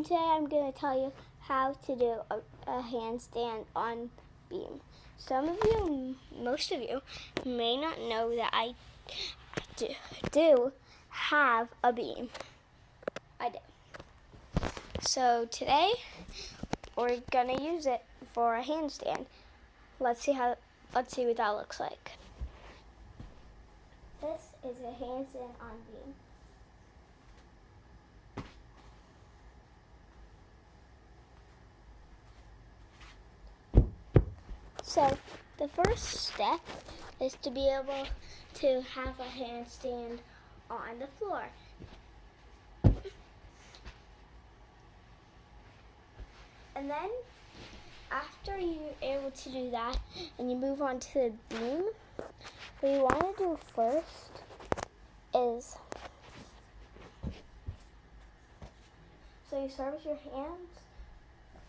today I'm going to tell you how to do a handstand on beam. Some of you, most of you, may not know that I do have a beam. I do. So today we're going to use it for a handstand. Let's see what that looks like. This is a handstand on beam. So the first step is to be able to have a handstand on the floor. And then after you're able to do that and you move on to the beam, what you want to do first is, so you start with your hands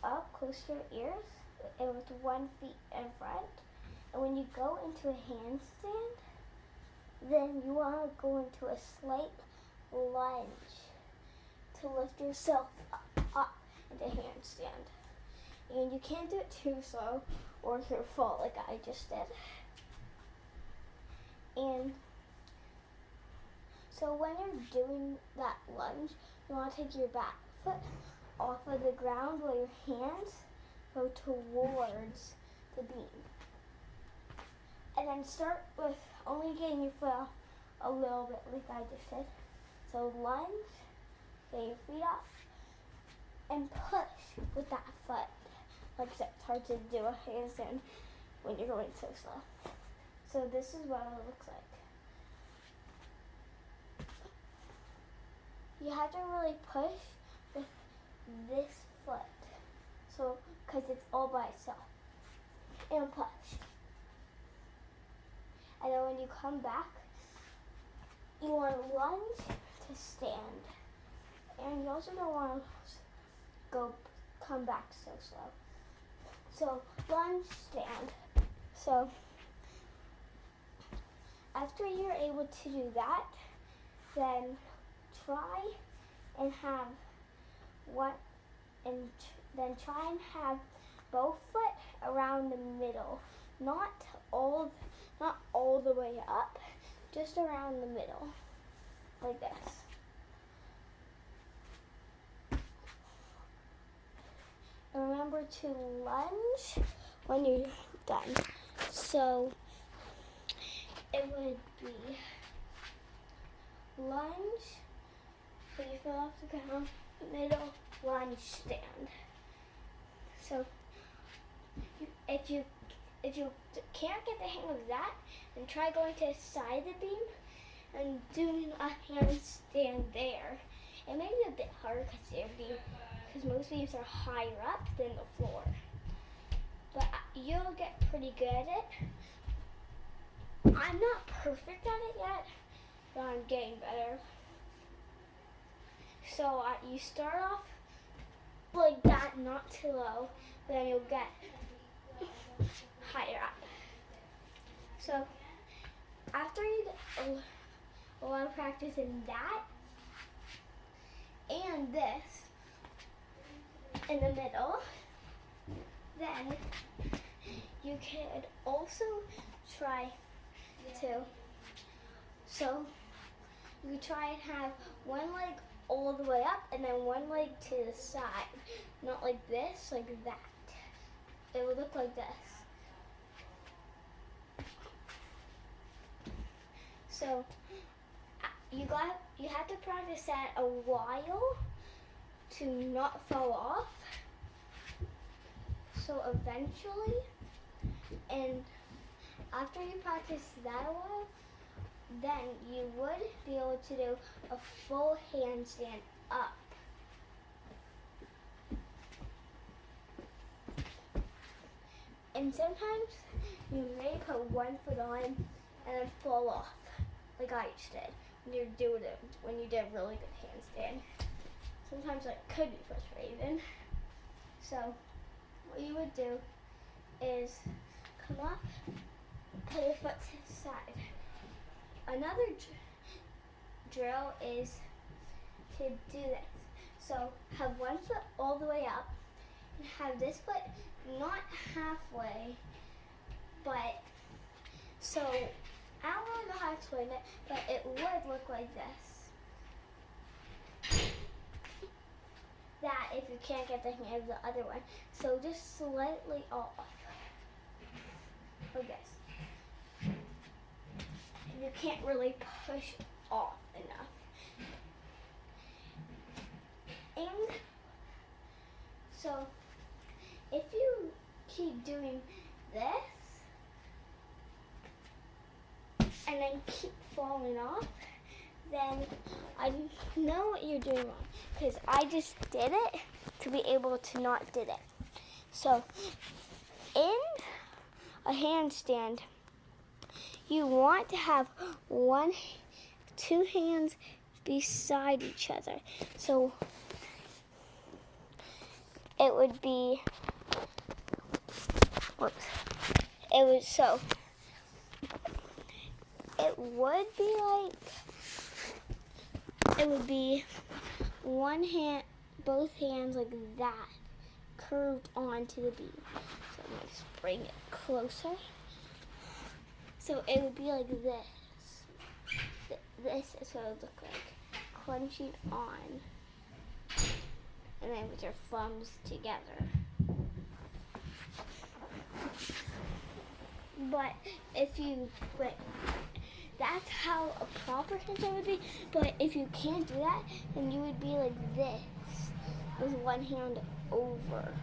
up close to your ears and with 1 foot in front. And when you go into a handstand, then you want to go into a slight lunge to lift yourself up into handstand. And you can't do it too slow or you'll fall like I just did. And so when you're doing that lunge, you want to take your back foot off of the ground while your hands go towards the beam. And then start with only getting your foot off a little bit like I just did. So lunge, get your feet up, and push with that foot. Like I said, it's hard to do a handstand when you're going so slow. So this is what it looks like. You have to really push with this foot. So, because it's all by itself. And push. And then when you come back, you want to lunge to stand. And you also don't want to come back so slow. So lunge, stand. So after you're able to do that, then try and have both foot around the middle, not all the way up, just around the middle, like this. And remember to lunge when you're done. So it would be lunge, put your foot off the ground, middle, lunge, stand. So if you can't get the hang of that, then try going to the side of the beam and doing a handstand there. It may be a bit harder because most beams are higher up than the floor. But you'll get pretty good at it. I'm not perfect at it yet, but I'm getting better. So you start off like that, not too low, then you'll get higher up. So after you get a lot of practice in that and this in the middle, then you could also try to, so you try and have one leg all the way up and then one leg to the side, not like this, like that. It would look like this. So you have to practice that a while to not fall off. So eventually, and after you practice that a while, then you would be able to do a full handstand up. And sometimes you may put one foot on and then fall off, like I just did when you did a really good handstand. Sometimes that could be frustrating. So what you would do is come up, put your foot to the side. Another drill is to do this. So have one foot all the way up and have this foot not halfway, but so I don't really know how to explain it, but it would look like this. That if you can't get the hand of the other one. So just slightly off. Like this. You can't really push off enough. And so if you keep doing this and then keep falling off, then I know what you're doing wrong, because I just did it to be able to not do it. So in a handstand, you want to have two hands beside each other. So it would be, it would be one hand, both hands like that, curved onto the beam. So I'm going to bring it closer. So it would be like this. This is what it would look like. Crunching on. And then with your thumbs together. But if you, that's how a proper handstand would be. But if you can't do that, then you would be like this, with one hand over.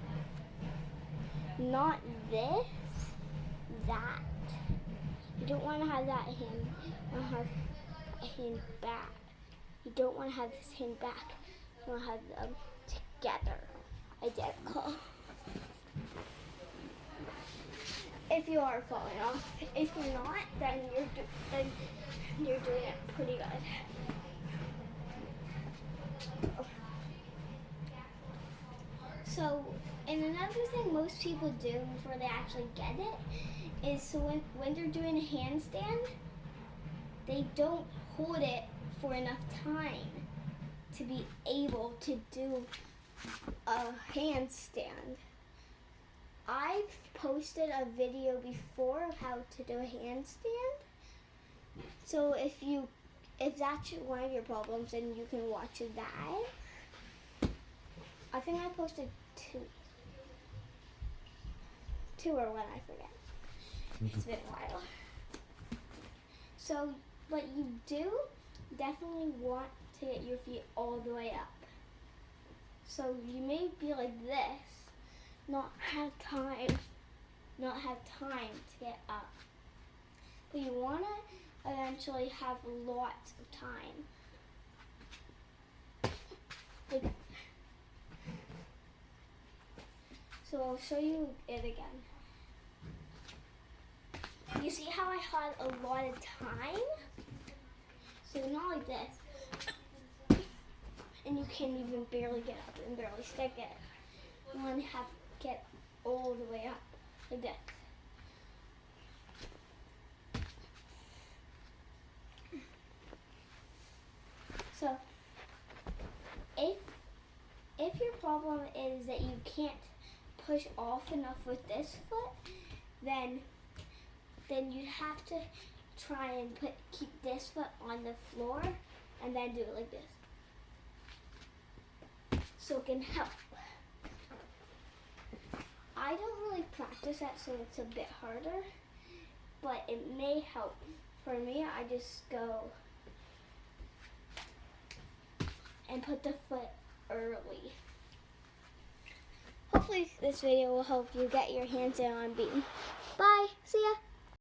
Not this, that. You don't want to have that hand. You want to have a hand back. You don't want to have this hand back. You want to have them together, identical. If you are falling off, if you're not, then you're doing it pretty good. So, and another thing most people do before they actually get it is, so when they're doing a handstand, they don't hold it for enough time to be able to do a handstand. I've posted a video before of how to do a handstand. So if that's one of your problems, then you can watch that. I think I posted two or one, I forget. It's been a while. So, but you do definitely want to get your feet all the way up. So you may be like this, not have time to get up. But you want to eventually have lots of time. So I'll show you it again. You see how I had a lot of time? So not like this. And you can't even barely get up and barely stick it. You want to have to get all the way up, like this. So, if your problem is that you can't push off enough with this foot, then you'd have to try and keep this foot on the floor and then do it like this. So it can help. I don't really practice that, so it's a bit harder, but it may help. For me, I just go and put the foot early. Hopefully this video will help you get your handstand on beam. Bye, see ya.